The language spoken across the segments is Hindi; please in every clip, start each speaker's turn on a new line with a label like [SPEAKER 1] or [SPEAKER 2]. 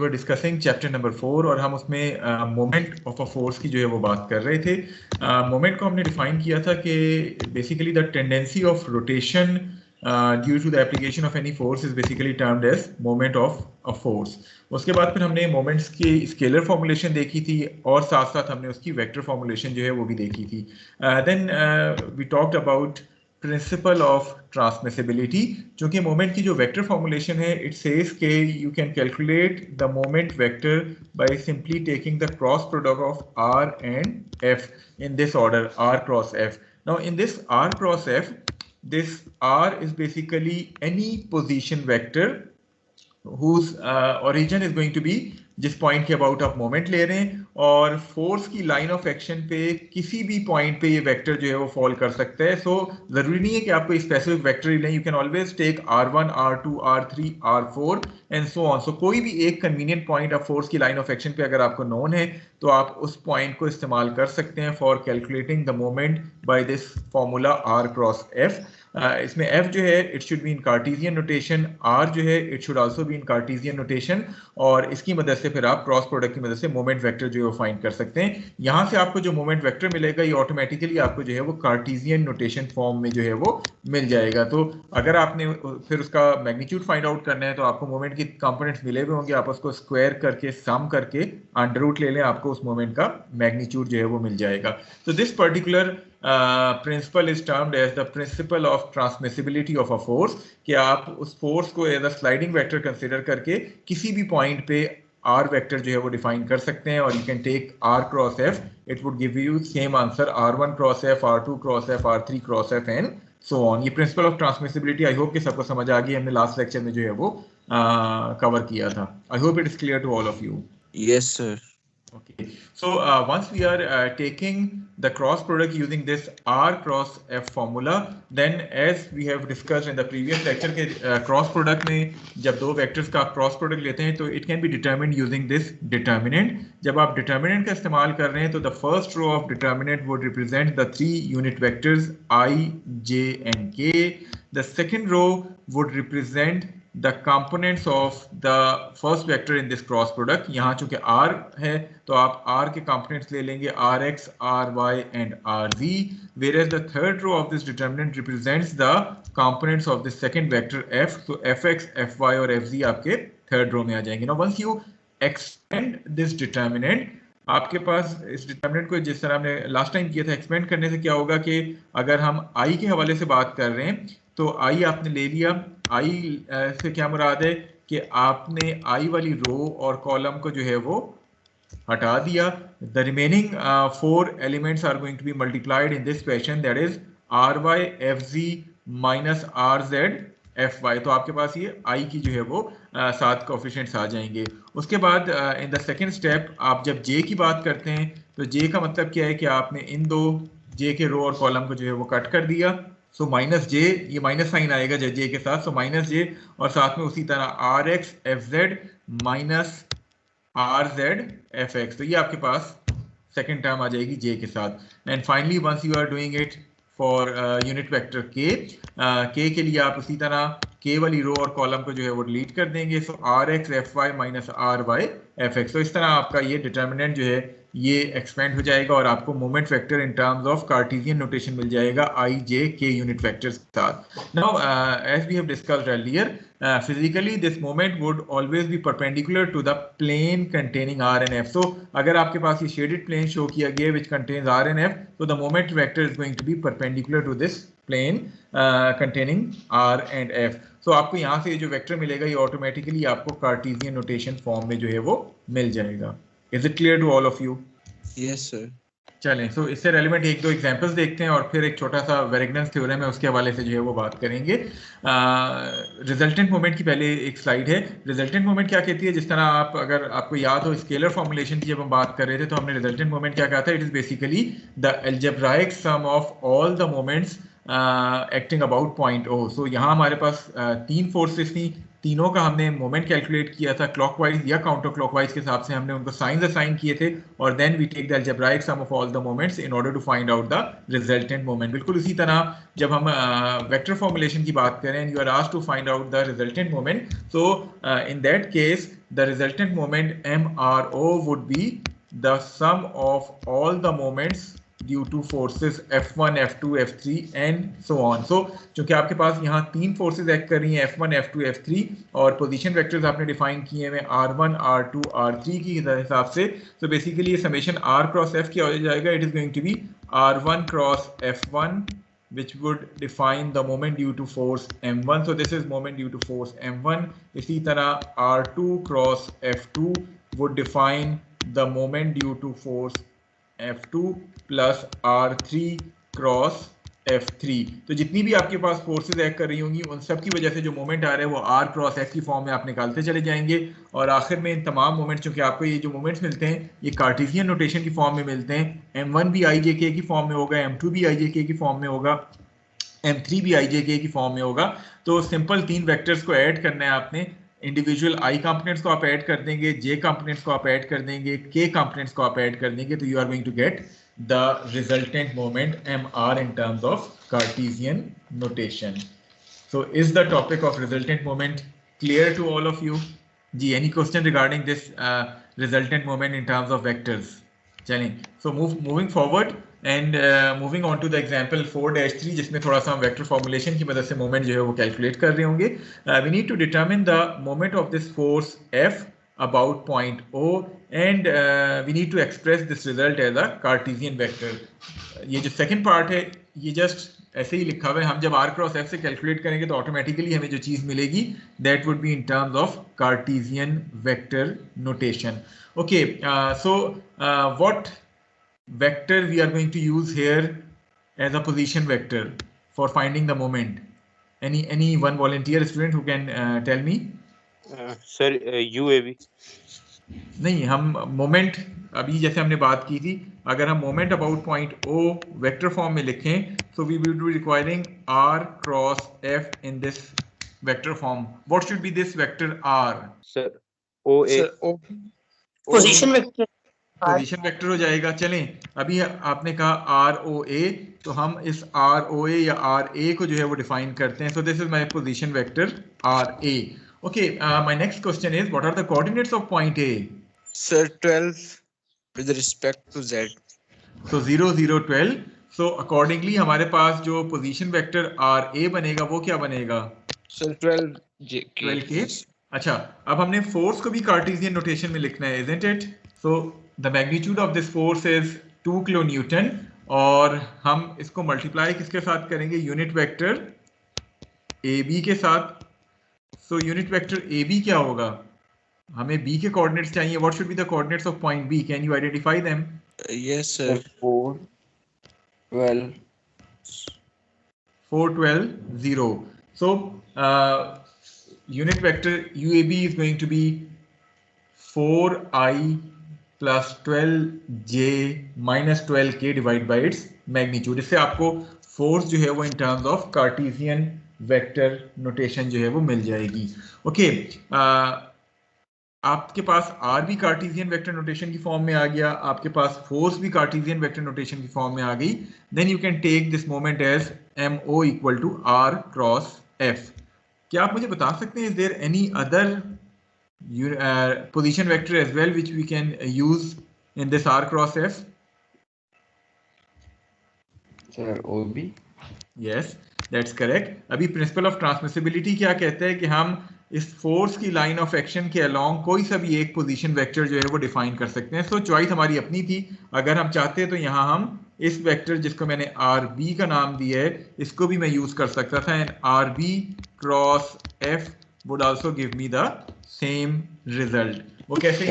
[SPEAKER 1] वर डिस्कसिंग चैप्टर नंबर 4 और हम उसमें मोमेंट ऑफ अ फोर्स की जो है वो बात कर रहे थे। मोमेंट को हमने डिफाइन किया था कि basically the tendency of rotation due to the application of any force is basically termed as moment of a force. उसके बाद फिर हमने मोमेंट्स की स्केलर फॉर्मुलेशन देखी थी और साथ साथ हमने उसकी वेक्टर फॉर्मुलेशन जो है वो भी देखी थी। Then we talked about principle of transmissibility. चूंकि मोमेंट की जो वेक्टर फॉर्मुलेशन है इट सेज के you can calculate the moment vector by simply taking the cross product of R and F in this order R cross F. Now in this R cross F this r is basically any position vector whose origin is going to be जिस पॉइंट के अबाउट आप मोमेंट ले रहे हैं और फोर्स की लाइन ऑफ एक्शन पे किसी भी पॉइंट पे ये वेक्टर जो है वो फॉल कर सकता है। सो जरूरी नहीं है कि आपको स्पेसिफिक वेक्टर ही लें, you can always take r1 r2 r3 r4 and so on. So कोई भी एक कन्वीनियंट पॉइंट ऑफ फोर्स की लाइन ऑफ एक्शन पे अगर आपको नोन है तो आप उस पॉइंट को इस्तेमाल कर सकते हैं for calculating the moment by this formula r cross f। इसमें f जो है it should be in Cartesian notation, r जो है it should also be in Cartesian notation और इसकी मदद से फिर आप क्रॉस प्रोडक्ट की मदद से मोमेंट वेक्टर जो है वो फाइंड कर सकते हैं। यहां से आपको जो मोमेंट वेक्टर मिलेगा ये ऑटोमेटिकली आपको जो है वो कार्टेशियन नोटेशन फॉर्म में जो है वो मिल जाएगा। तो अगर आपने फिर उसका मैग्नीट्यूड फाइंड आउट करना है तो आपको मोमेंट के कंपोनेंट्स मिले हुए होंगे, आप उसको स्क्वायर करके सम करके अंडर रूट ले लें, आपको उस मोमेंट का मैग्नीट्यूड जो है वो मिल जाएगा। तो this particular principle is termed as the principle of transmissibility of a force कि आप उस फोर्स को as a sliding vector consider करके किसी भी पॉइंट पे आर वेक्टर जो है वो डिफाइन कर सकते हैं और you can take r cross F, it would give you same answer r1 cross F, r2 cross F, r3 cross F and so on. ये principle of transmissibility I hope कि सबको समझ आ गई, हमने लास्ट लेक्चर में जो है वो कवर किया था। I hope it is clear to all of you.
[SPEAKER 2] Yes, sir.
[SPEAKER 1] Okay, so once we are taking the cross product using this r cross f formula, then as we have discussed in the previous lecture के cross product में जब दो vectors का cross product लेते हैं तो it can be determined using this determinant। जब आप determinant का इस्तेमाल कर रहे हैं तो the first row of determinant would represent the three unit vectors I, j and k. The second row would represent the components of the first vector in this cross product। यहाँ चूंकि r है तो आप r के components ले लेंगे rx, ry and rz, whereas the third row of this determinant represents the components of the second vector f। so fx, fy और fz आपके third row में आ जाएंगे। Now once you expand this determinant, आपके पास इस डिटर्मिनेंट को जिस तरह हमने लास्ट टाइम किया था एक्सपेंड करने से क्या होगा कि अगर हम i के हवाले से बात कर रहे हैं तो i आपने ले लिया, i से क्या मुराद है कि आपने i वाली रो और कॉलम को जो है वो हटा दिया। The remaining 4 elements are going to be multiplied in this fashion, that is ry fz minus rz fy। तो आपके पास ये i की जो है वो 7 कोएफिशिएंट्स आ जाएंगे। उसके बाद इन द सेकंड स्टेप आप जब j की बात करते हैं तो j का मतलब क्या है कि आपने इन दो j के रो और कॉलम को जो है वो कट कर दिया। सो माइनस जे, ये माइनस साइन आएगा जे के साथ, सो माइनस जे और साथ में उसी तरह R x F Z minus R Z F x. तो ये आपके पास सेकेंड टर्म आ जाएगी जे के साथ। And finally once you are doing it for unit vector के के लिए आप उसी तरह के वाली रो और कॉलम को जो है वो डिलीट कर देंगे। So r x F y minus r y F x. तो इस तरह आपका ये डिटर्मिनेंट जो है ये एक्सपेंड हो जाएगा और आपको moment vector in terms of Cartesian notation मिल जाएगा आई जे के यूनिट वेक्टर्स के साथ। Now as we have discussed earlier, physically this moment would always be perpendicular to the plane containing r and F. So अगर आपके पास ये शेडेड प्लेन शो किया गया है which contains r and F, तो the moment vector is going to be perpendicular to this plane containing r and F. So आपको यहाँ से जो वेक्टर मिलेगा ये ऑटोमेटिकली आपको कार्टेशियन नोटेशन फॉर्म में जो है वो मिल जाएगा। Is it clear to all of you?
[SPEAKER 2] Yes sir.
[SPEAKER 1] चलें, सो इससे रेलिवेंट एक दो एग्जांपल्स देखते हैं और फिर एक छोटा सा वेरिगनेंस थ्योरम है उसके हवाले से जो है वो बात करेंगे। रिजल्टेंट मोमेंट की पहले एक स्लाइड है। रिजल्टेंट मोमेंट क्या कहती है, जिस तरह आप अगर आपको याद हो स्केलर फॉर्मुलेशन की जब हम बात कर रहे थे तो हमने रिजल्टेंट मोमेंट क्या कहा था, it is basically the algebraic sum of all the moments acting about point O. So यहाँ हमारे पास तीन फोर्सेस थी, तीनों का हमने मोमेंट कैलकुलेट किया था क्लॉकवाइज या काउंटर क्लॉकवाइज के हिसाब से हमने उनको साइंस असाइन किए थे, और then we take the algebraic sum of all the moments in order to find out the resultant moment. बिल्कुल इसी तरह जब हम वेक्टर फॉर्मुलेशन की बात करें, you are asked to find out the resultant moment, so in that case the resultant moment MRO would be the sum of all the moments due to forces F1, F2, F3 and so on. So चूंकि आपके पास यहाँ तीन फोर्सेस एक्ट कर रही हैं F1, F2, F3 और पोजीशन वेक्टर्स आपने डिफाइन किए हैं R1, R2, R3 की हिसाब से, तो बेसिकली ये समेशन R क्रॉस F क्या हो जाएगा, it is going to be R1 cross F1 which would define the moment due to force M1. So this is moment due to force M1. इसी तरह R2 cross F2 would define the moment due to force F2 plus R3 cross F3. तो जितनी भी आपके पास फोर्सेस एक्ट कर रही होंगी उन सब की वजह से जो मोमेंट आ रहे हैं वो R क्रॉस F की फॉर्म में आप निकालते चले जाएंगे, और आखिर में इन तमाम मोमेंट्स, चूंकि आपको ये जो मोमेंट्स मिलते हैं ये कार्टेशियन नोटेशन की फॉर्म में मिलते हैं, M1 भी IJK की फॉर्म में होगा, M2 भी IJK की फॉर्म में होगा, M3 भी IJK की फॉर्म में होगा। तो सिंपल तीन वेक्टर्स को ऐड करना है आपने, इंडिविजुअल I कंपोनेंट्स को आप ऐड कर देंगे, J कंपोनेंट्स को आप ऐड कर देंगे, K कंपोनेंट्स को आप ऐड कर देंगे, तो you are going to get the resultant moment MR in terms of Cartesian notation. So is the topic of resultant moment clear to all of you? Ji, any question regarding this resultant moment in terms of vectors? चलें, so moving forward and moving on to the example 4-3 जिसमें थोड़ा सा हम वेक्टर फॉर्मुलेशन की मदद से मोमेंट जो है वो कैलकुलेट कर रहे होंगे। We need to determine the moment of this force F about point O and we need to express this result as a Cartesian vector. ये जो सेकंड पार्ट है ये जस्ट ऐसे ही लिखा हुआ है, हम जब R क्रॉस F से कैलकुलेट करेंगे तो ऑटोमेटिकली हमें जो चीज़ मिलेगी that would be in terms of Cartesian vector notation. Okay, so what vector we are going to use here as a position vector for finding the moment? Any one volunteer student who can tell me?
[SPEAKER 2] Sir, UAV.
[SPEAKER 1] नहीं, हम मोमेंट अभी जैसे हमने बात की थी, अगर हम moment about point O vector form में लिखें so we will be requiring R cross F in this vector form. What should be this vector R?
[SPEAKER 2] Sir, OA.
[SPEAKER 3] Sir, O. Position vector.
[SPEAKER 1] Position vector हो जाएगा। चलें, अभी आपने कहा ROA, तो हम इस ROA या RA को जो है वो डिफाइन करते हैं। So this is my position vector RA. Okay, my next question is what are the coordinates of point A?
[SPEAKER 3] Sir, 12 with respect to Z.
[SPEAKER 1] So 0, 0, 12. So accordingly हमारे पास जो पोजीशन वेक्टर RA बनेगा वो क्या बनेगा?
[SPEAKER 3] Sir, 12 J.
[SPEAKER 1] 12 K. अच्छा, अब हमने फोर्स को भी कार्टेशियन नोटेशन में लिखना है, isn't it? So the magnitude of this force is 2 kilonewton और हम इसको मल्टीप्लाई किसके साथ करेंगे? यूनिट वेक्टर AB के साथ। सो यूनिट वेक्टर AB क्या होगा? हमें B के कोऑर्डिनेट्स चाहिए। What should be the coordinates of point B? Can you identify them?
[SPEAKER 3] Yes, sir. 4, 12.
[SPEAKER 1] 4, 12, 0. So unit vector UAB is going to be 4I plus 12J minus 12K divided by its magnitude. इससे आपको फोर्स जो है वो in terms of Cartesian vector notation जो है वो मिल जाएगी। ओके, आपके पास R भी कार्टेशियन वेक्टर नोटेशन की फॉर्म में आ गया, आपके पास फोर्स भी कार्टेशियन वेक्टर नोटेशन की फॉर्म में आ गई। Then you can take this moment as MO equal to R cross F. क्या आप मुझे बता सकते हैं, is there any other position vector as well which we can use in this R cross F?
[SPEAKER 3] Sir, OB.
[SPEAKER 1] Yes, that's correct. अभी प्रिंसिपल ऑफ ट्रांसमिसिबिलिटी क्या कहता है कि हम इस फोर्स की लाइन ऑफ एक्शन के अलोंग कोई सा भी एक पोजीशन वेक्टर जो है वो डिफाइन कर सकते हैं। सो चॉइस हमारी अपनी थी, अगर हम चाहते तो यहाँ हम इस वेक्टर जिसको मैंने RB का नाम दिया है इसको भी मैं यूज कर सकता था, and RB cross F would also give me the same result. वो कैसे?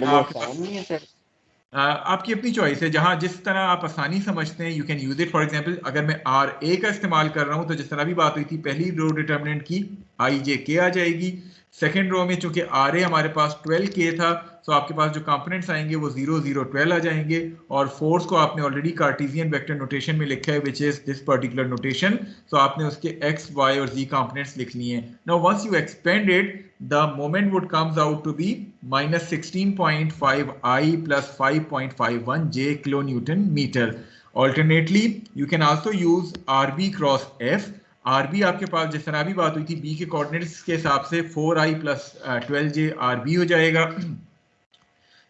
[SPEAKER 1] आपकी अपनी चॉइस है, जहां जिस तरह आप आसानी समझते हैं you can use it. For example अगर मैं RA का इस्तेमाल कर रहा हूं तो जिस तरह भी बात हुई थी, पहली रो डिटर्मिनेंट की IJK आ जाएगी, सेकेंड रो में चूंकि RA हमारे पास 12K था तो आपके पास जो कंपोनेंट्स आएंगे वो 0, 0, 12 आ जाएंगे, और फोर्स को आपने ऑलरेडी कार्टेशियन वेक्टर नोटेशन में लिखा है which is this particular notation, तो आपने उसके x, y और z कंपोनेंट्स लिख लिए हैं। Now once you expand it the moment would comes out to be minus 16.5 I plus 5.51 J kilonewton meter. Alternately, you can also use RB cross F. RB आपके पास जिस तरह अभी बात हुई थी B के कोऑर्डिनेट्स के हिसाब से 4I plus 12J RB हो जाएगा.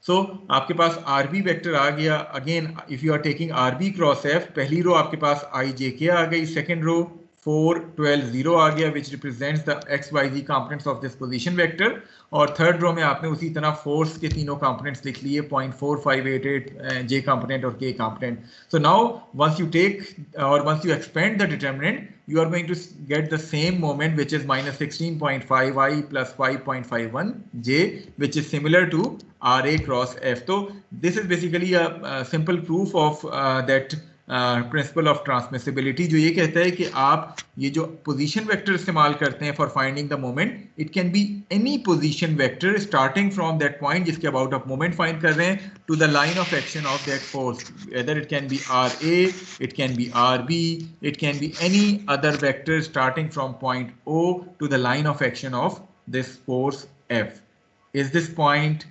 [SPEAKER 1] So आपके पास RB वेक्टर आ गया. Again if you are taking RB cross F, पहली रो आपके पास IJK आ गई, सेकंड रो 4 12 0 आ गया which represents the XYZ components of this position vector, और थर्ड रो में आपने उसी तरह फोर्स के तीनों कंपोनेंट्स लिख लिए 0.4588 J component और K component. So now once you take or once you expand the determinant, you are going to get the same moment which is minus 16.5 I plus 5.51 J, which is similar to RA cross F. So this is basically a simple proof of that principal of transmissibility, जो ये कहता है कि आप ये जो पोजीशन वेक्टर इस्तेमाल करते हैं for finding the moment, it can be any position vector starting from that point जिसके अबाउट आप मोमेंट फाइंड कर रहे हैं to the line of action of that force. Whether it can be RA, it can be RB, it can be any other vector starting from point O to the line of action of this force F. Is this point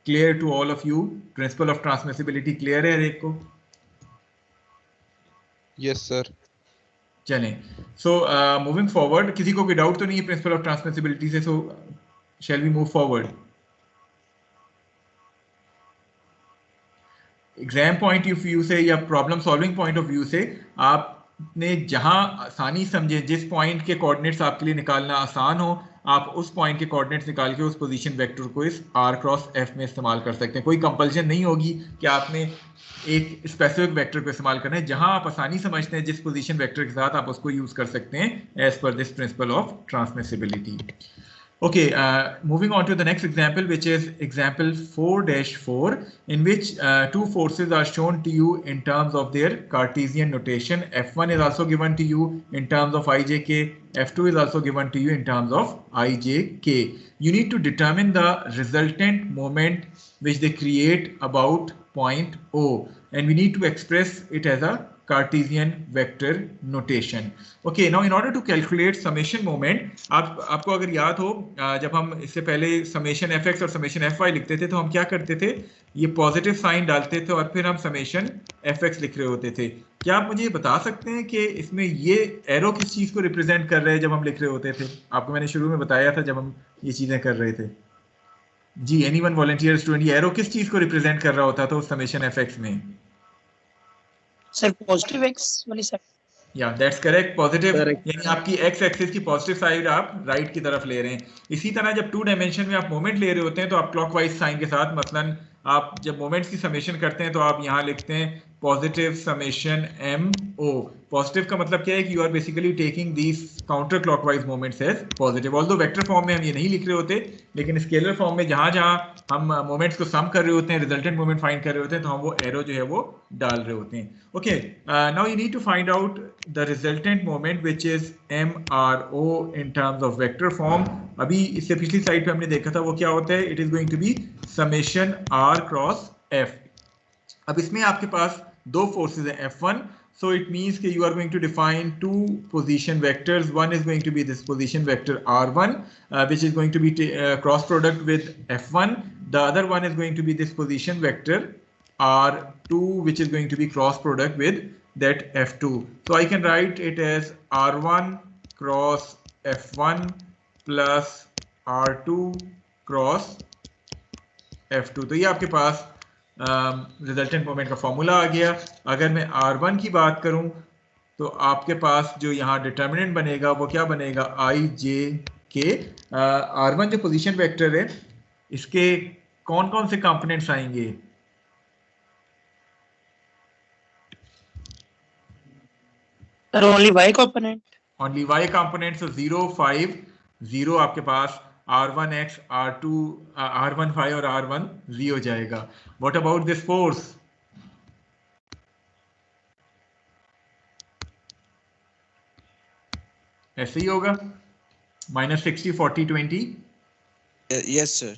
[SPEAKER 1] clear to all of you? Principal of transmissibility clear है हर एक को?
[SPEAKER 3] Yes, sir.
[SPEAKER 1] चलें. सो मूविंग फॉरवर्ड, किसी को कोई डाउट तो नहीं है प्रिंसिपल ऑफ ट्रांसमिसिबिलिटी से? So shall we move forward? Exam point of view से या problem solving point of view से आपने जहां आसानी समझे, जिस पॉइंट के कोऑर्डिनेट्स आपके लिए निकालना आसान हो, आप उस पॉइंट के कोऑर्डिनेट्स निकाल के उस पोजीशन वेक्टर को इस R क्रॉस F में इस्तेमाल कर सकते हैं. कोई कंपल्शन नहीं होगी कि आपने एक स्पेसिफिक वेक्टर को इस्तेमाल करना है. जहां आप आसानी समझते हैं जिस पोजीशन वेक्टर के साथ, आप उसको यूज कर सकते हैं as per this principle of transmissibility. Okay, moving on to the next example, which is example 4-4, in which two forces are shown to you in terms of their Cartesian notation. F1 is also given to you in terms of IJK. F2 is also given to you in terms of IJK. You need to determine the resultant moment which they create about point O, and we need to express it as a Cartesian vector notation. Okay, now in order to calculate summation moment, आपको अगर याद हो, जब हम इससे पहले summation fx और summation fy लिखते थे तो हम क्या करते थे, ये पॉजिटिव साइन डालते थे और फिर हम summation fx लिख रहे होते थे. क्या आप मुझे बता सकते हैं कि इसमें ये एरो किस चीज को रिप्रेजेंट कर रहे हैं जब हम लिख रहे होते थे? आपको मैंने शुरू में बताया था जब हम ये चीजें कर रहे थे. जी, एनीवन वॉलंटियर स्टूडेंट, ये एरो किस चीज को रिप्रेजेंट कर रहा होता था उस summation fx में?
[SPEAKER 4] सर पॉजिटिव एक्स वाली साइड.
[SPEAKER 1] या दैट्स करेक्ट, पॉजिटिव, यानी आपकी एक्स एक्सिस की पॉजिटिव साइड आप राइट की तरफ ले रहे हैं. इसी तरह जब टू डायमेंशन में आप मोमेंट ले रहे होते हैं तो आप क्लॉकवाइज साइन के साथ, मसलन आप जब मोमेंट्स की समेशन करते हैं तो आप यहाँ लिखते हैं पॉजिटिव समेशन MO. पॉजिटिव का मतलब क्या है कि you are basically taking these counter clockwise moments as positive. Although vector form में हम ये नहीं लिख रहे होते, लेकिन स्केलर फॉर्म में जहाँ जहाँ हम मोमेंट्स को सम कर रहे होते हैं, रिजल्टेंट मोमेंट फाइंड कर रहे होते हैं, तो हम वो एरो जो है वो डाल रहे होते हैं. Okay, now you need to find out the resultant moment which is MRO in terms of vector form. अभी इससे पिछली स्लाइड पे हमने देखा था वो क्या होता है, it is going to be summation R cross F. अब इसमें आपके पास दो फोर्सेस हैं F1, so it means that you are going to define two position vectors. One is going to be this position vector R1, which is going to be cross product with F1. The other one is going to be this position vector R2, which is going to be cross product with that F2. So I can write it as R1 cross F1 plus R2 cross F2. तो ये आपके पास रिजल्टेंट मोमेंट का फॉर्मूला आ गया. अगर मैं R1 की बात करूं तो आपके पास जो यहाँ डिटर्मिनेंट बनेगा वो क्या बनेगा, IJK. R1 जो पोजीशन वेक्टर है, इसके कौन कौन से कंपोनेंट्स आएंगे?
[SPEAKER 4] Only Y component.
[SPEAKER 1] Only Y component. So 0 5 0 आपके पास R1x, R2, R15 और R10 हो जाएगा. What about this force? ऐसे ही होगा, -60 40 20.
[SPEAKER 3] Yes, sir.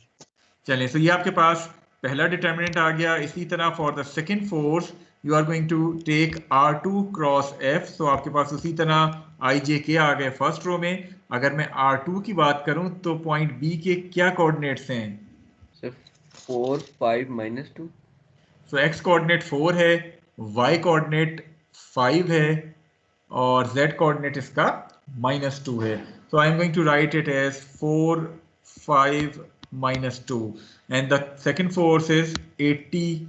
[SPEAKER 1] चलें, so ये आपके पास पहला डिटर्मिनेंट आ गया. इसी तरह for the second force you are going to take R2 cross F. So आपके पास उसी तरह आई जे के आ गए फर्स्ट रो में। अगर मैं R2 की बात करूं तो पॉइंट बी के क्या कोऑर्डिनेट्स हैं?
[SPEAKER 5] सर 4 5 -2।
[SPEAKER 1] सो एक्स कोऑर्डिनेट 4 है, वाई कोऑर्डिनेट 5 है और z कोऑर्डिनेट इसका -2 है। So I'm going to write it as 4 5 -2 and the second force is 80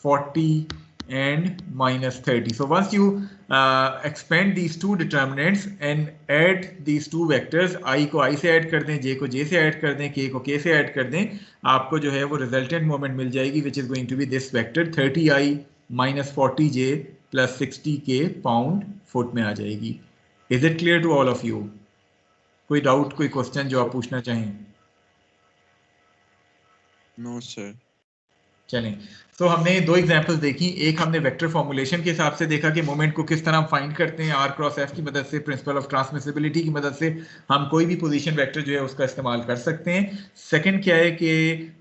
[SPEAKER 1] 40 and -30. So once you expand these two determinants and add these two vectors, i को i से ऐड कर दें, j को j से ऐड कर दें, k को k से ऐड कर दें, आपको जो है वो रिजल्टेंट मोमेंट मिल जाएगी which is going to be this vector 30i - 40j plus 60k pound foot में आ जाएगी। Is it clear to all of you? कोई डाउट, कोई क्वेश्चन जो आप पूछना चाहें?
[SPEAKER 3] No, sir.
[SPEAKER 1] चलें, तो हमने दो एग्जांपल्स देखी। एक हमने वेक्टर फॉर्मुलेशन के हिसाब से देखा कि मोमेंट को किस तरह फाइंड करते हैं, आर क्रॉस एफ की मदद से, प्रिंसिपल ऑफ ट्रांसमिसिबिलिटी की मदद से हम कोई भी पोजीशन वेक्टर जो है उसका इस्तेमाल कर सकते हैं। सेकंड क्या है कि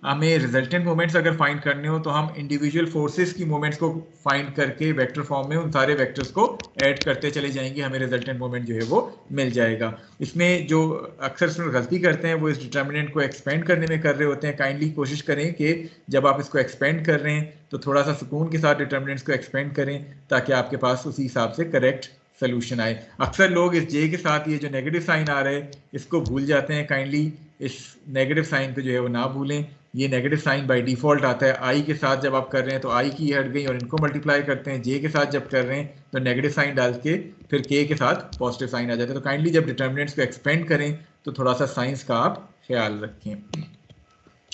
[SPEAKER 1] हमें रिजल्टेंट मोमेंट्स अगर फाइंड करने हो तो हम इंडिविजुअल फोर्सेस की मोमेंट्स को फाइंड करके वेक्टर फॉर्म में उन सारे वेक्टर्स को ऐड करते चले जाएंगे, हमें रिजल्टेंट मोमेंट जो है वो मिल जाएगा। इसमें जो अक्सर स्टूडेंट गलती करते हैं वो इस डिटर्मिनेंट को एक्सपेंड करने में कर रहे होते हैं। काइंडली कोशिश करें कि जब आप इसको एक्सपेंड कर रहे हैं तो थोड़ा सा सुकून के साथ डिटर्मिनेंट्स को एक्सपेंड करें ताकि आपके पास उसी हिसाब से करेक्ट सोल्यूशन आए। अक्सर लोग इस जे के साथ ये जो नेगेटिव साइन आ रहा है इसको भूल जाते हैं। काइंडली इस नेगेटिव साइन पे जो है वो ना भूलें। ये नेगेटिव साइन बाय डिफॉल्ट आता है। आई के साथ जब आप कर रहे हैं तो आई की हट गई और इनको मल्टीप्लाई करते हैं। जे के साथ जब कर रहे हैं तो नेगेटिव साइन डाल के फिर के साथ पॉजिटिव साइन आ जाता है। तो काइंडली जब डिटर्मिनेंट्स को एक्सपेंड करें तो थोड़ा सा साइंस का आप ख्याल रखें।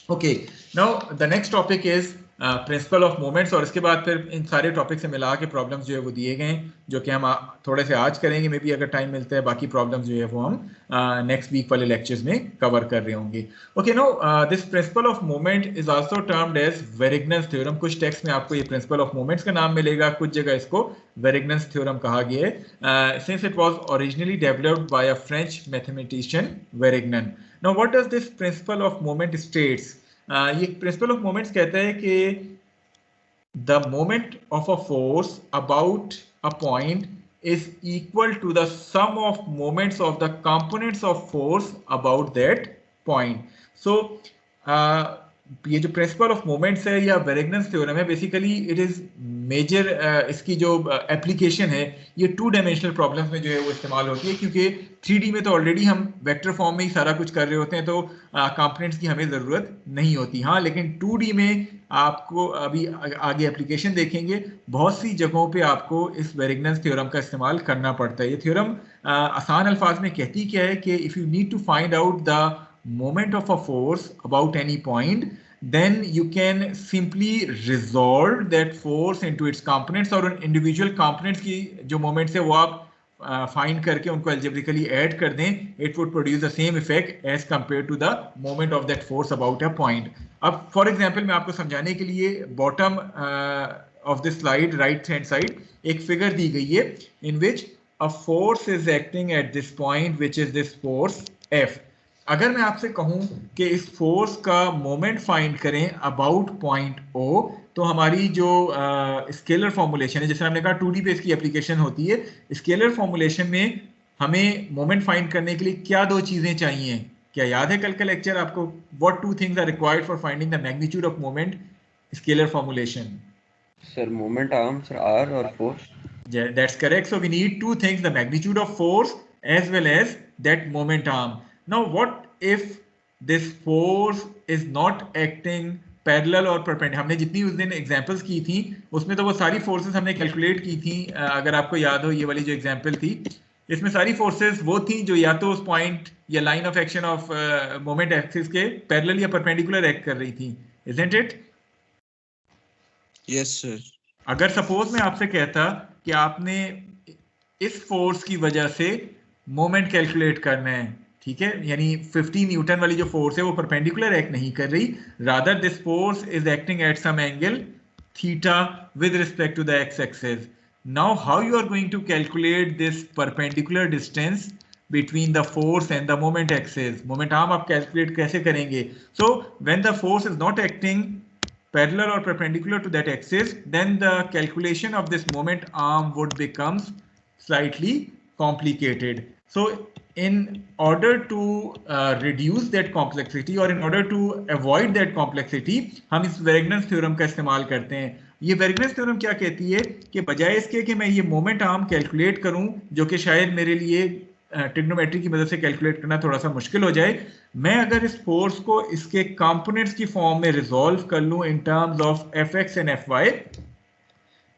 [SPEAKER 1] Okay, now the next topic is principal of moments, और इसके बाद फिर इन सारे टॉपिक से मिला के प्रॉब्लम्स जो है वो दिए गए हैं जो कि हम थोड़े से आज करेंगे, मे बी अगर टाइम मिलता है। बाकी प्रॉब्लम्स जो है वो हम नेक्स्ट वीक वाले लेक्चर्स में कवर कर रहे होंगे। Okay, now this principle of moment is also termed as Varignon's theorem. कुछ टेक्स्ट में आपको ये प्रिंसिपल ऑफ मोमेंट्स का नाम मिलेगा, कुछ जगह इसको वेरिग्नस थ्योरम कहा गया है। Since it was originally developed by a French mathematician Varignon. Now what does this principle of moment states? ये प्रिंसिपल ऑफ मोमेंट्स कहता है कि the moment of a force about a point is equal to the sum of moments of the components of force about that point. So ये जो प्रिंसिपल ऑफ मोमेंट्स है या वेरिग्नस थ्योरम है, बेसिकली इट इज मेजर, इसकी जो एप्लीकेशन है ये 2 डायमेंशनल प्रॉब्लम्स में जो है वो इस्तेमाल होती है, क्योंकि 3D में तो ऑलरेडी हम वेक्टर फॉर्म में ही सारा कुछ कर रहे होते हैं तो कंपोनेंट्स की हमें ज़रूरत नहीं होती। हाँ, लेकिन 2D में आपको अभी आगे एप्लीकेशन देखेंगे, बहुत सी जगहों पे आपको इस वेरिग्नस थ्योरम का इस्तेमाल करना पड़ता है। ये थ्योरम आसान अल्फाज में कहती क्या है कि if you need to find out the moment of a force about any point, then you can simply resolve that force into its components, और उन individual components की जो moments है वो आप फाइंड करके उनको algebraically ऐड कर दें, it would produce the same effect as compared to the moment of that force about a point. अब for example मैं आपको समझाने के लिए bottom of this slide right hand side एक figure दी गई है in which a force is acting at this point which is this force F. अगर मैं आपसे कहूं कि इस फोर्स का मोमेंट फाइंड करें अबाउट पॉइंट O, तो हमारी जो स्केलर फॉर्मुलेशन है, जैसे हमने कहा 2D पे इसकी एप्लीकेशन होती है, स्केलर फॉर्मुलेशन में हमें मोमेंट फाइंड करने के लिए क्या 2 चीजें चाहिए? क्या याद है कल का लेक्चर आपको? What 2 things are required for finding the magnitude of moment scalar formulation?
[SPEAKER 5] Sir moment arm, sir R और force.
[SPEAKER 1] That's correct. So we need 2 things: the magnitude of force as well as that moment arm. Now, what if this force is not acting parallel और परपेंडिकुलर? हमने जितनी उस दिन एग्जांपल्स की थी उसमें तो वो सारी फोर्सेस हमने कैलकुलेट की थी। अगर आपको याद हो ये वाली जो एग्जांपल थी, इसमें सारी फोर्सेस वो थी जो या तो उस पॉइंट या line of action of moment axis के पैरेलल या परपेंडिकुलर एक्ट कर रही थी, इजंट इट?
[SPEAKER 3] Yes, sir.
[SPEAKER 1] अगर सपोज मैं आपसे कहता कि आपने इस फोर्स की वजह से मोमेंट कैलकुलेट करना है, ठीक है, यानी 50 न्यूटन वाली जो फोर्स है वो परपेंडिकुलर एक्ट नहीं कर रही, rather this force is acting at some angle theta with respect to the X axis. Now how you are going to calculate this perpendicular distance between the force and the moment axis? Moment arm आप कैलकुलेट कैसे करेंगे? So when the force is not acting parallel or perpendicular to that axis, then the calculation of this moment arm would becomes slightly complicated. So in order to reduce that complexity or in order to avoid that complexity, हम इस वेरिगनस थ्योरम का इस्तेमाल करते हैं. ये वेरिगनस थ्योरम क्या कहती है कि बजाय इसके कि मैं ये मोमेंट आर्म कैलकुलेट करूं, जो कि शायद मेरे लिए ट्रिग्नोमेट्री की मदद से कैलकुलेट करना थोड़ा सा मुश्किल हो जाए, मैं अगर इस फोर्स को इसके कंपोनेंट्स की फॉर्म में रिजॉल्व कर लूं in terms of F X and F Y,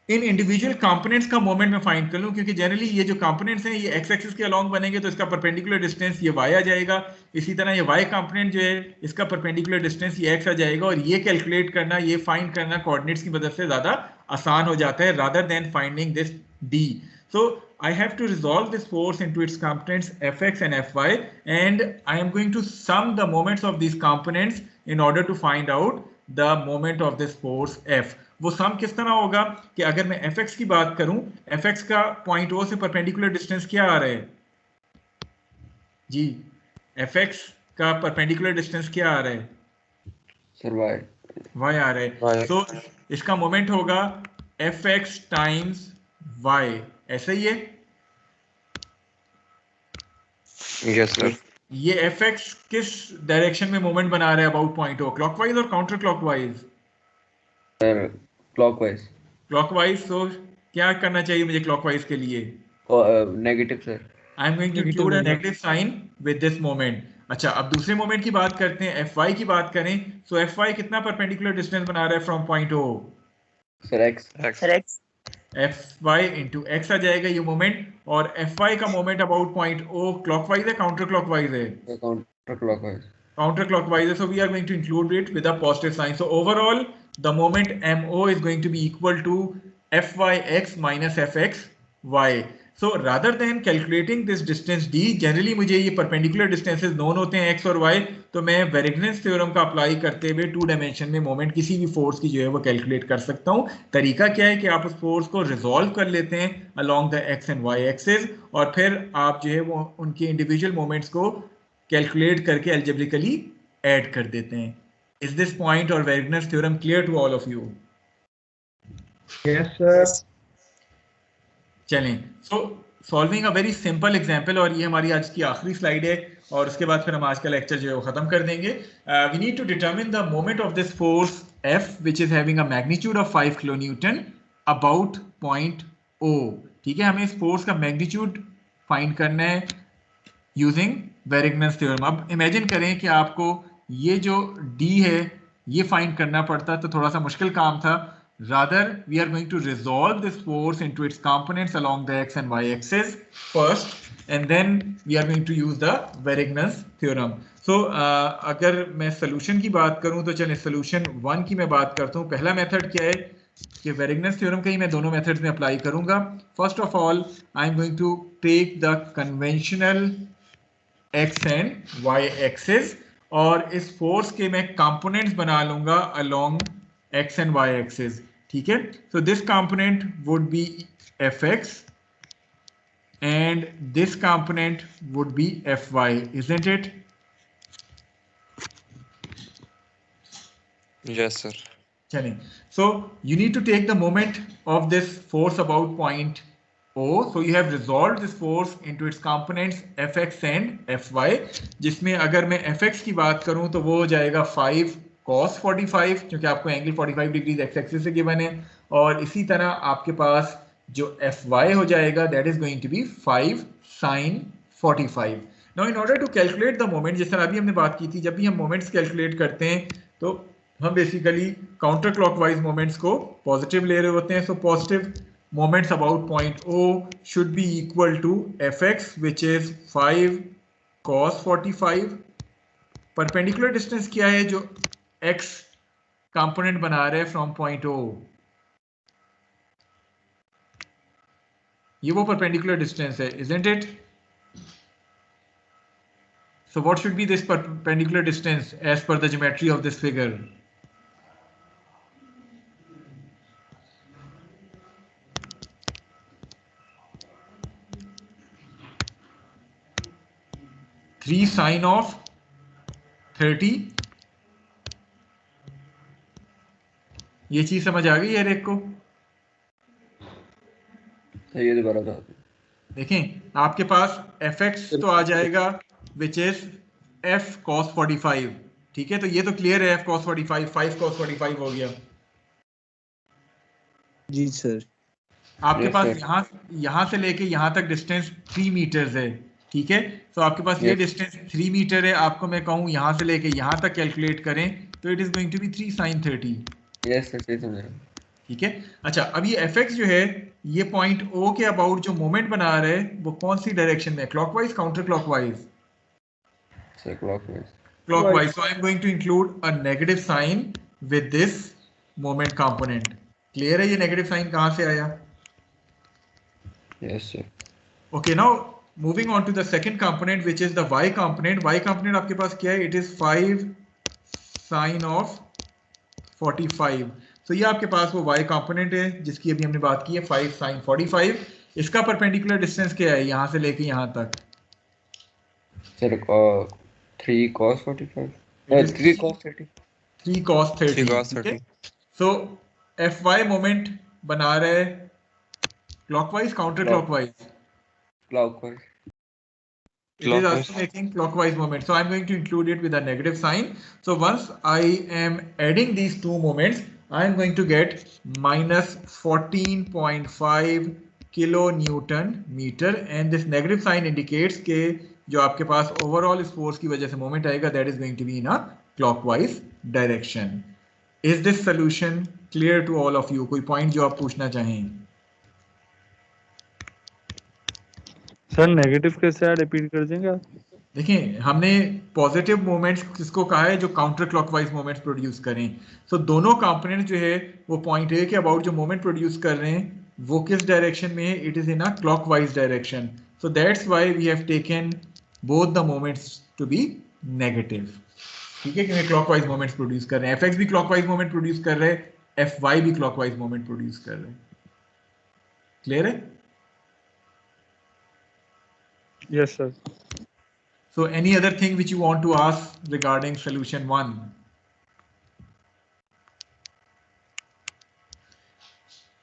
[SPEAKER 1] in individual components का मोमेंट में फाइंड कर लूं, क्योंकि जनरली ये जो कंपोनेंट्स हैं ये एक्स एक्सिस के अलोंग बनेंगे तो इसका परपेंडिकुलर डिस्टेंस ये वाई आ जाएगा, इसी तरह ये वाई कंपोनेंट जो है इसका परपेंडिकुलर डिस्टेंस ये एक्स आ जाएगा, और ये कैलकुलेट करना, ये फाइंड करना कोऑर्डिनेट्स की मदद से ज्यादा आसान हो जाता है rather than finding this D. So I have to resolve this force into its components fx and fy, and I am going to sum the moments of these components in order to find out the moment of this force f. वो सम किस तरह होगा कि अगर मैं fx की बात करूं, fx का पॉइंट O से परपेंडिकुलर डिस्टेंस क्या आ रहा है जी? fx का परपेंडिकुलर डिस्टेंस क्या आ रहा है
[SPEAKER 5] सर?
[SPEAKER 1] y आ रहा है. तो इसका मोमेंट होगा fx टाइम्स y. ऐसा ही है?
[SPEAKER 3] Yes, sir.
[SPEAKER 1] ये fx किस डायरेक्शन में मोमेंट बना रहा है अबाउट पॉइंट O? क्लॉकवाइज और counter clockwise?
[SPEAKER 5] Sir clockwise.
[SPEAKER 1] Clockwise. तो क्या करना चाहिए मुझे क्लॉकवाइज के लिए?
[SPEAKER 5] Negative sir.
[SPEAKER 1] I am going to include a negative sign with this moment. अच्छा, अब दूसरे मोमेंट की बात करते हैं, fy की बात करें. सो fy कितना परपेंडिकुलर डिस्टेंस बना रहा है from point O?
[SPEAKER 5] Sir x.
[SPEAKER 4] Sir, X.
[SPEAKER 1] fy into x आ जाएगा ये मोमेंट, और fy का moment about point O clockwise है काउंटर क्लॉकवाइज है?
[SPEAKER 5] Counter clockwise.
[SPEAKER 1] Counter clockwise, so we are going to include it with a positive sign. So overall, the moment MO is going to be equal to fyx minus fxy. So rather than calculating this distance d, generally मुझे ये perpendicular distances known होते हैं x और y, तो मैं वेरिगनस थ्योरम का अप्लाई करते हुए 2 डायमेंशन में मोमेंट किसी भी फोर्स की जो है वो कैलकुलेट कर सकता हूँ. तरीका क्या है कि आप उस फोर्स को रिजॉल्व कर लेते हैं along the x and y axis, और फिर आप जो है वो उनके इंडिविजुअल मोमेंट्स को कैलकुलेट करके अलजेब्रिकली ऐड कर देते हैं. इज दिस पॉइंट और Varignon's theorem clear to all of you?
[SPEAKER 6] Yes, sir.
[SPEAKER 1] चलें, so solving a very simple example, और ये हमारी आज की आखिरी स्लाइड है, और उसके बाद फिर हम आज का लेक्चर जो है वो खत्म कर देंगे. We need to determine the moment of this force F which is having a magnitude of 5 kilonewton about point O. ठीक है, हमें इस फोर्स का मैग्नीट्यूड फाइंड करना है यूजिंग वेरिगनस थ्योरम. अब इमेजिन करें कि आपको ये जो D है ये फाइंड करना पड़ता तो थोड़ा सा मुश्किल काम था. Rather, we are going to resolve this force into its components along the x and y axis first, and then we are going to use the Varignus theorem. So, अगर मैं solution की बात करूं तो चलिए solution 1 की मैं बात करता हूं. पहला मेथड क्या है कि Varignus theorem का ही मैं दोनों मेथड्स में अप्लाई करूंगा. First of all, I am going to take the conventional x and y axis, और इस फोर्स के मैं कंपोनेंट्स बना लूंगा along x and y axis. ठीक है, so this component would be fx and this component would be fy, isn't it?
[SPEAKER 3] Yes, sir.
[SPEAKER 1] चलें, so you need to take the moment of this force about point O. So you have resolved this force into its components fx and fy, जिसमें अगर मैं fx की बात करूं तो वो हो जाएगा 5 cos 45, क्योंकि आपको एंगल 45 डिग्री एक्स एक्सिस से गिवन है, और इसी तरह आपके पास जो fy हो जाएगा that is going to be 5 sin 45. Now in order to calculate the moment, जिस तरह अभी हमने बात की थी, जब भी हम मोमेंट्स कैलकुलेट करते हैं तो हम बेसिकली काउंटर क्लॉकवाइज मोमेंट्स को पॉजिटिव ले रहे होते हैं. So positive moments about point O should be equal to fx, which is 5 cos 45. Perpendicular distance क्या है जो x कंपोनेंट बना रहे हैं फ्रॉम पॉइंट O? ये वो परपेंडिकुलर डिस्टेंस है, isn't it? So what should be this perpendicular distance as per the geometry of this figure? Three sine of 30. ये चीज समझ आ गई है हर एक को?
[SPEAKER 5] ये दोबारा था.
[SPEAKER 1] देखें आपके पास fx तो आ जाएगा which is f cos 45, ठीक है, तो ये तो क्लियर है, f cos 45 5 cos 45 हो गया।
[SPEAKER 3] जी सर।
[SPEAKER 1] आपके
[SPEAKER 5] Yes,
[SPEAKER 1] पास
[SPEAKER 5] sir.
[SPEAKER 1] यहाँ से लेके यहाँ तक डिस्टेंस 3 मीटर्स है, ठीक है, तो आपके पास ये
[SPEAKER 5] Yes.
[SPEAKER 1] डिस्टेंस 3 मीटर है, आपको मैं कहूँ यहाँ से लेके यहाँ तक कैलकुलेट करें तो it is going to be 3 sin 30,
[SPEAKER 5] Yes, sir. सही समझ रहा हूँ.
[SPEAKER 1] ठीक है। अच्छा अब ये fx जो है ये पॉइंट O के अबाउट जो मोमेंट बना रहा है वो कौन सी डायरेक्शन में, clockwise counter clockwise?
[SPEAKER 5] Sir, clockwise.
[SPEAKER 1] Clockwise. So I am going to include a negative sign with this moment component. Clear है ये negative sign कहाँ से आया?
[SPEAKER 5] Yes, sir.
[SPEAKER 1] Okay, now moving on to the second component which is the y component. Y component आपके पास क्या है? It is 5 sin of 45. So ये आपके पास वो y component है जिसकी अभी हमने बात की है, 5 sin 45. इसका perpendicular distance क्या है यहाँ से लेके यहाँ तक?
[SPEAKER 5] Sir, 3 cos 45.
[SPEAKER 1] It is
[SPEAKER 5] 3 cos 30.
[SPEAKER 1] 3 cos 30.
[SPEAKER 3] 3 cos
[SPEAKER 1] ठीक है?
[SPEAKER 3] 30.
[SPEAKER 1] So fy moment बना रहा है clockwise counter clockwise.
[SPEAKER 5] Clockwise.
[SPEAKER 1] It is also making clockwise moment. So I'm going to include it with a negative sign. So once I am adding these two moments, I am going to get minus 14.5 kilonewton meter, and this negative sign indicates कि जो आपके पास overall इस force की वजह से moment आएगा that is going to be in a clockwise direction. Is this solution clear to all of you? कोई point जो आप पूछना चाहें?
[SPEAKER 7] सर नेगेटिव कैसे है, रिपीट कर देंगे आप?
[SPEAKER 1] देखिए हमने पॉजिटिव मोमेंट्स किसको कहा है, जो काउंटर क्लॉकवाइज मोमेंट्स प्रोड्यूस करें। सो दोनों कंपोनेंट जो है वो पॉइंट ए के अबाउट जो मोमेंट प्रोड्यूस कर रहे हैं वो किस डायरेक्शन में है, it is in a clockwise direction. So that's why we have taken both the moments to be negative, ठीक है, क्योंकि क्लॉकवाइज मोमेंट्स प्रोड्यूस कर रहे हैं। एफएक्स भी क्लॉकवाइज मोमेंट प्रोड्यूस कर रहे हैं, एफवाई भी क्लॉकवाइज मोमेंट प्रोड्यूस कर रहे हैं। क्लियर है?
[SPEAKER 7] Yes sir.
[SPEAKER 1] So any other thing which you want to ask regarding solution 1?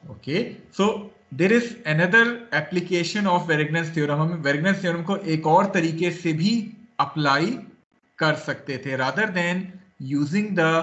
[SPEAKER 1] Okay, so there is another application of Varignon's theorem. हम Varignon's theorem को एक और तरीके से भी अप्लाई कर सकते थे, rather than using the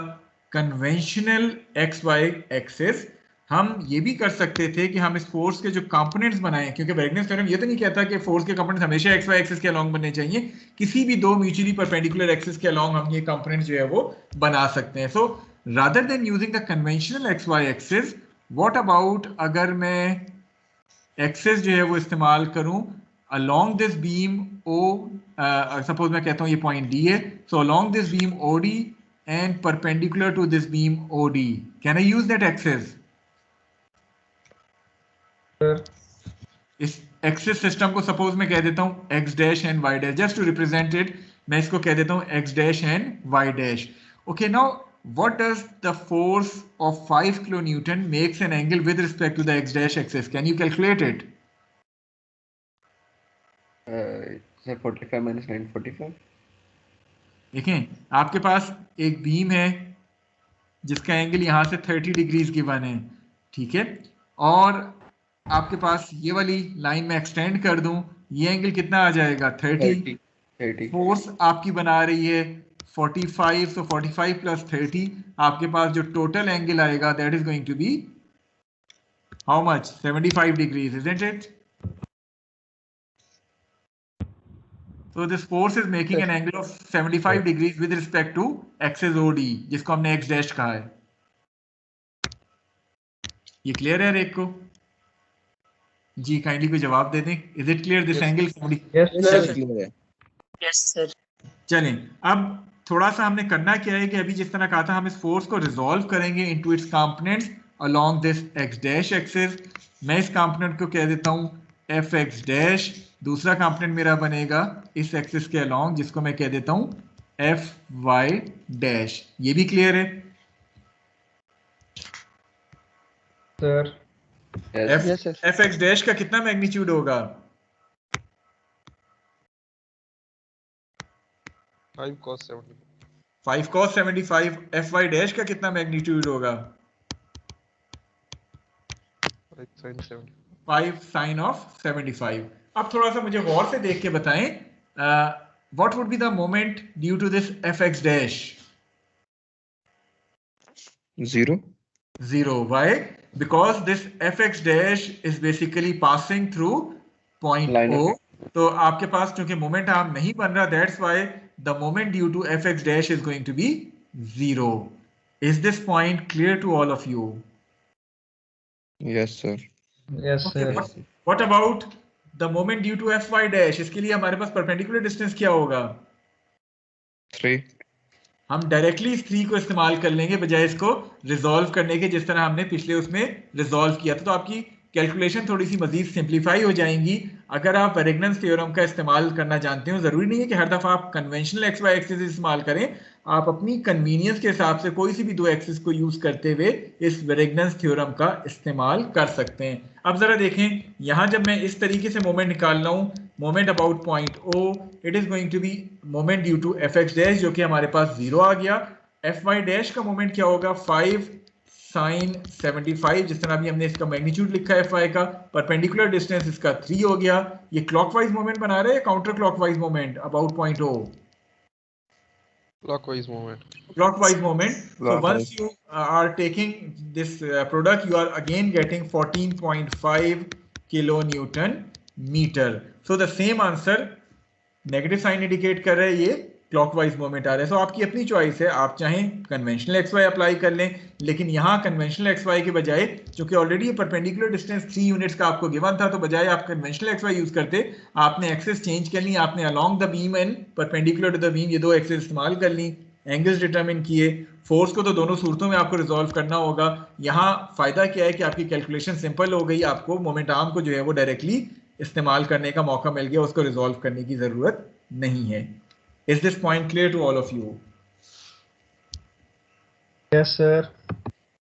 [SPEAKER 1] conventional XY axis. हम ये भी कर सकते थे कि हम इस फोर्स के जो कंपोनेंट्स बनाएं, क्योंकि वेगनर्स थ्योरम ये तो नहीं कहता कि फोर्स के कंपोनेंट्स हमेशा एक्स वाई एक्सिस के अलोंग बनने चाहिए, किसी भी दो म्यूचुअली परपेंडिकुलर एक्सिस के अलोंग हम ये कंपोनेंट्स जो है वो बना सकते हैं। So rather than using the conventional X Y axis, what about अगर मैं एक्सिस जो है वो इस्तेमाल करूं along this beam O, suppose मैं कहता हूं ये पॉइंट डी है, so along this beam O D and perpendicular to this beam O D, can I use that axis? इस एक्सिस सिस्टम को सपोज मैं कह देता हूं x dash and y dash, just to represent it मैं इसको कह देता हूं x dash and y dash. Okay, now what does the force of 5 kilonewton makes an angle with respect to the x dash axis? Can you calculate it?
[SPEAKER 5] Sir, 45 minus 9, 45.
[SPEAKER 1] देखें आपके पास एक बीम है जिसका एंगल यहां से 30 डिग्रीज गिवन है, ठीक है, और आपके पास ये वाली लाइन में एक्सटेंड कर दूं, ये एंगल कितना आ जाएगा? 30। फोर्स आपकी बना रही है 45, तो 45 प्लस 30 आपके पास जो टोटल एंगल आएगा that is going to be how much? 75 degrees, isn't it? So this force is making an angle of 75 degrees with respect to axis OD, जिसको हमने x dash कहा है। ये क्लियर है रेक को? जी काइंडली कोई जवाब दे दें। Is it clear this angle?
[SPEAKER 4] Yes, sir.
[SPEAKER 1] चलें अब थोड़ा सा हमने करना क्या है कि अभी जिस तरह कहा था हम इस फोर्स को रिजॉल्व करेंगे into its components along this x dash axis. मैं इस कंपोनेंट को कह देता हूं fx डैश, दूसरा कंपोनेंट मेरा बनेगा इस एक्सिस के अलोंग जिसको मैं कह देता हूं fy डैश। ये भी क्लियर है?
[SPEAKER 6] सर
[SPEAKER 1] fx डैश का कितना मैग्नीट्यूड होगा?
[SPEAKER 3] 5 cos 75.
[SPEAKER 1] 5 cos 75। fy डैश का कितना मैग्नीट्यूड होगा?
[SPEAKER 3] 5 sin 70.
[SPEAKER 1] 5 sin of 75। अब थोड़ा सा मुझे गौर से देख के बताएं, what would be the moment due to this F X dash?
[SPEAKER 3] 0.
[SPEAKER 1] 0. Why? Because this fx dash is basically passing through point
[SPEAKER 5] Line
[SPEAKER 1] O.
[SPEAKER 5] of
[SPEAKER 1] तो आपके पास चूंकि मोमेंट आर्म नहीं बन रहा, that's why the moment due to fx dash is going to be 0. Is this point clear to all of you?
[SPEAKER 3] Yes, sir.
[SPEAKER 6] Yes,
[SPEAKER 1] Okay,
[SPEAKER 6] sir.
[SPEAKER 1] what about the moment due to fy dash? इसके लिए हमारे पास perpendicular distance क्या होगा?
[SPEAKER 3] 3.
[SPEAKER 1] हम डायरेक्टली इस 3 को इस्तेमाल कर लेंगे बजाय इसको रिजॉल्व करने के, जिस तरह हमने पिछले उसमें रिजॉल्व किया था। तो आपकी कैलकुलेशन थोड़ी सी मजीद सिंप्लीफाई हो जाएंगी अगर आप वेरेगनेंस थ्योरम का इस्तेमाल करना जानते हो। जरूरी नहीं है कि हर दफा आप कन्वेंशनल एक्स वाई एक्सिस इस्तेमाल करें, आप अपनी कन्वीनियंस के हिसाब से कोई सी भी दो एक्सिस को यूज करते हुए इस वेरेगनेंस थ्योरम का इस्तेमाल कर सकते हैं। अब जरा देखें, यहां जब मैं इस तरीके से मोमेंट निकाल रहा हूं, moment about point O, it is going to be moment due to F X dash, जो कि हमारे पास 0 आ गया। एफ वाई डैश का मोमेंट क्या होगा? 5 sin 75, जिस तरह अभी हमने इसका मैग्नीट्यूड लिखा है फाई का। परपेंडिकुलर डिस्टेंस इसका 3 हो गया। ये क्लॉकवाइज मोमेंट बना रहा है या counter clockwise moment about point O?
[SPEAKER 8] Clockwise movement.
[SPEAKER 1] Clockwise moment. So
[SPEAKER 3] Clockwise.
[SPEAKER 1] once you are taking this product, you are again getting 14.5 kilonewton meter. So the same answer, negative sign indicate कर रहा है, ये क्लॉकवाइज मोमेंट आ रहा है। सो आपकी अपनी चॉइस है, आप चाहें कन्वेंशनल एक्स वाई अप्लाई कर लें, लेकिन यहाँ कन्वेंशनल एक्स वाई के बजाय, चूंकि ऑलरेडी ये परपेंडिकुलर डिस्टेंस 3 यूनिट्स का आपको गिवन था, तो बजाय आप कन्वेंशनल एक्स वाई यूज करते, आपने एक्सेस चेंज कर ली, आपने along the beam and perpendicular to the beam ये दो एक्सेस इस्तेमाल कर ली, एंगल्स डिटरमिन किए। फोर्स को तो दोनों सूरतों में आपको रिजॉल्व करना होगा। यहाँ फायदा क्या है कि आपकी कैलकुलेशन सिंपल हो गई, आपको मोमेंट आर्म को जो है वो डायरेक्टली इस्तेमाल करने का मौका मिल गया, उसको रिजॉल्व करने की जरूरत नहीं है। Is this point clear to all of you?
[SPEAKER 6] Yes, sir.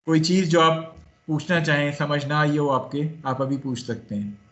[SPEAKER 1] कोई चीज जो आप पूछना चाहें, समझ ना आई हो आपके, आप अभी पूछ सकते हैं।